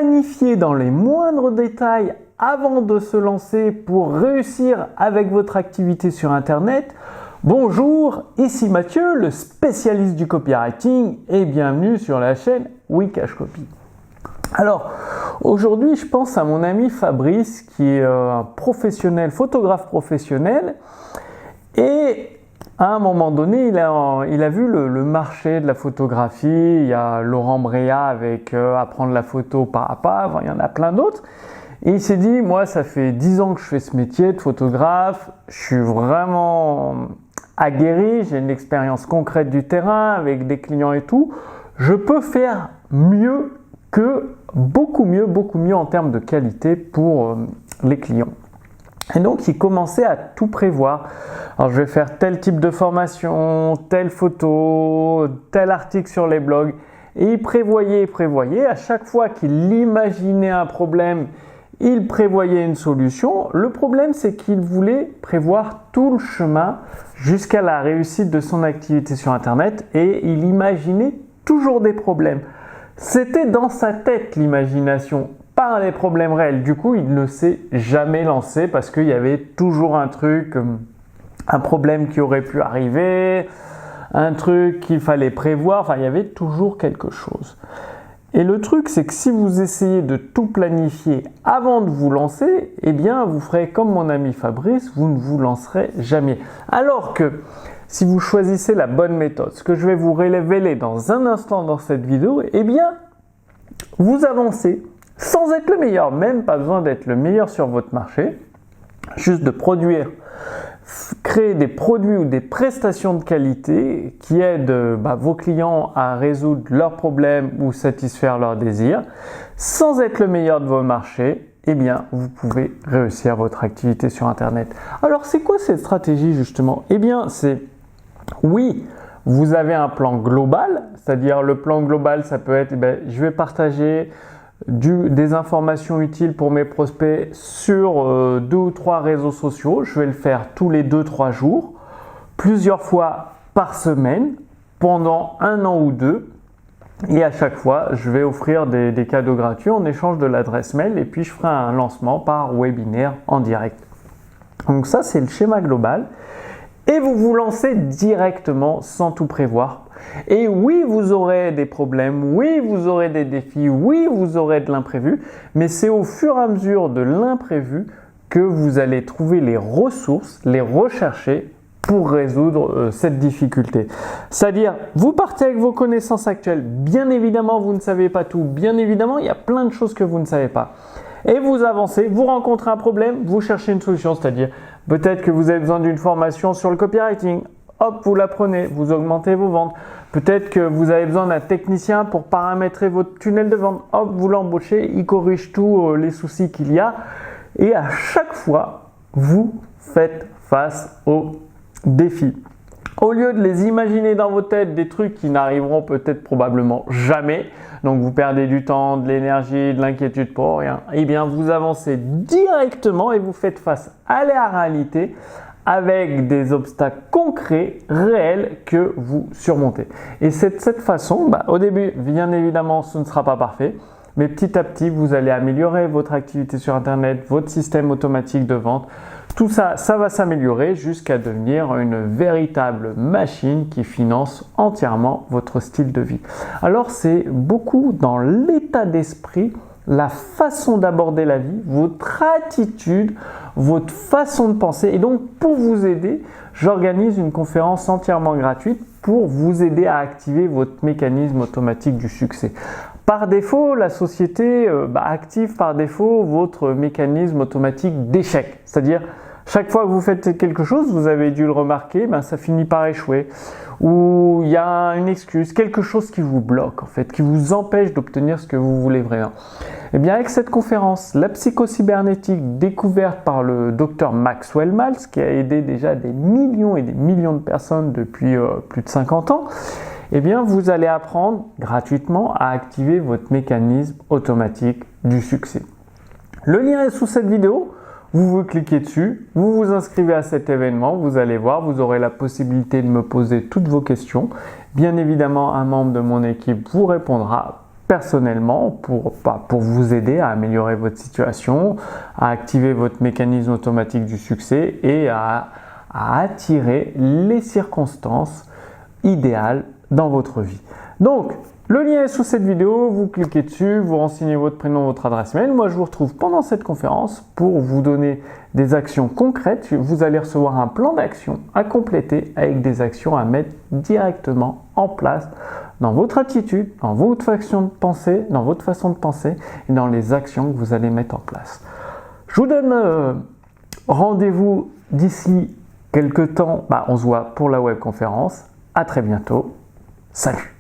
planifier dans les moindres détails avant de se lancer pour réussir avec votre activité sur Internet? Bonjour, ici Mathieu, le spécialiste du copywriting et bienvenue sur la chaîne Wikash Copy. Alors, aujourd'hui, je pense à mon ami Fabrice qui est un professionnel, photographe professionnel et à un moment donné, il a vu le marché de la photographie. Il y a Laurent Bréa avec apprendre la photo pas à pas, il y en a plein d'autres. Et il s'est dit, moi, ça fait 10 ans que je fais ce métier de photographe, je suis vraiment aguerri, j'ai une expérience concrète du terrain avec des clients et tout. Je peux faire mieux beaucoup mieux en termes de qualité pour les clients. Et donc, il commençait à tout prévoir. Alors, je vais faire tel type de formation, telle photo, tel article sur les blogs. Et il prévoyait. À chaque fois qu'il imaginait un problème, il prévoyait une solution. Le problème, c'est qu'il voulait prévoir tout le chemin jusqu'à la réussite de son activité sur Internet et il imaginait toujours des problèmes. C'était dans sa tête l'imagination, pas les problèmes réels. Du coup, il ne s'est jamais lancé parce qu'il y avait toujours un truc, un problème qui aurait pu arriver, un truc qu'il fallait prévoir. Enfin, il y avait toujours quelque chose. Et le truc, c'est que si vous essayez de tout planifier avant de vous lancer, eh bien, vous ferez comme mon ami Fabrice, vous ne vous lancerez jamais. Alors que si vous choisissez la bonne méthode, ce que je vais vous révéler dans un instant dans cette vidéo, eh bien, vous avancez sans être le meilleur, même pas besoin d'être le meilleur sur votre marché, juste de créer des produits ou des prestations de qualité qui aident vos clients à résoudre leurs problèmes ou satisfaire leurs désirs. Sans être le meilleur de vos marchés, eh bien, vous pouvez réussir votre activité sur Internet. Alors, c'est quoi cette stratégie justement? Eh bien, oui, vous avez un plan global, c'est-à-dire le plan global, ça peut être, je vais partager des informations utiles pour mes prospects sur 2 ou 3 réseaux sociaux. Je vais le faire tous les 2-3 jours, plusieurs fois par semaine, pendant 1 an ou 2. Et à chaque fois, je vais offrir des cadeaux gratuits en échange de l'adresse mail et puis je ferai un lancement par webinaire en direct. Donc ça, c'est le schéma global. Et vous vous lancez directement sans tout prévoir. Et oui, vous aurez des problèmes, oui, vous aurez des défis, oui, vous aurez de l'imprévu, mais c'est au fur et à mesure de l'imprévu que vous allez trouver les ressources, les rechercher pour résoudre cette difficulté. C'est-à-dire, vous partez avec vos connaissances actuelles, bien évidemment, vous ne savez pas tout, bien évidemment, il y a plein de choses que vous ne savez pas. Et vous avancez, vous rencontrez un problème, vous cherchez une solution, c'est-à-dire peut-être que vous avez besoin d'une formation sur le copywriting. Hop, vous la prenez, vous augmentez vos ventes. Peut-être que vous avez besoin d'un technicien pour paramétrer votre tunnel de vente. Hop, vous l'embauchez, il corrige tous les soucis qu'il y a. Et à chaque fois, vous faites face aux défis. Au lieu de les imaginer dans vos têtes, des trucs qui n'arriveront peut-être probablement jamais, donc vous perdez du temps, de l'énergie, de l'inquiétude pour rien, eh bien vous avancez directement et vous faites face à la réalité avec des obstacles concrets, réels que vous surmontez. Et c'est de cette façon, au début, bien évidemment, ce ne sera pas parfait, mais petit à petit, vous allez améliorer votre activité sur Internet, votre système automatique de vente. Tout ça, ça va s'améliorer jusqu'à devenir une véritable machine qui finance entièrement votre style de vie. Alors, c'est beaucoup dans l'état d'esprit, la façon d'aborder la vie, votre attitude, votre façon de penser. Et donc, pour vous aider, j'organise une conférence entièrement gratuite pour vous aider à activer votre mécanisme automatique du succès. Par défaut, la société active par défaut votre mécanisme automatique d'échec. C'est-à-dire, chaque fois que vous faites quelque chose, vous avez dû le remarquer, ça finit par échouer. Ou il y a une excuse, quelque chose qui vous bloque en fait, qui vous empêche d'obtenir ce que vous voulez vraiment. Et bien avec cette conférence, la psychocybernétique découverte par le docteur Maxwell Maltz, qui a aidé déjà des millions et des millions de personnes depuis plus de 50 ans, eh bien vous allez apprendre gratuitement à activer votre mécanisme automatique du succès. Le lien est sous cette vidéo. Vous cliquez dessus, vous vous inscrivez à cet événement, vous allez voir, vous aurez la possibilité de me poser toutes vos questions. Bien évidemment, un membre de mon équipe vous répondra personnellement pour vous aider à améliorer votre situation, à activer votre mécanisme automatique du succès et à attirer les circonstances idéales dans votre vie. Donc, le lien est sous cette vidéo, vous cliquez dessus, vous renseignez votre prénom, votre adresse mail. Moi, je vous retrouve pendant cette conférence pour vous donner des actions concrètes. Vous allez recevoir un plan d'action à compléter avec des actions à mettre directement en place dans votre attitude, dans votre façon de penser, et dans les actions que vous allez mettre en place. Je vous donne rendez-vous d'ici quelques temps. On se voit pour la webconférence. À très bientôt. Salut!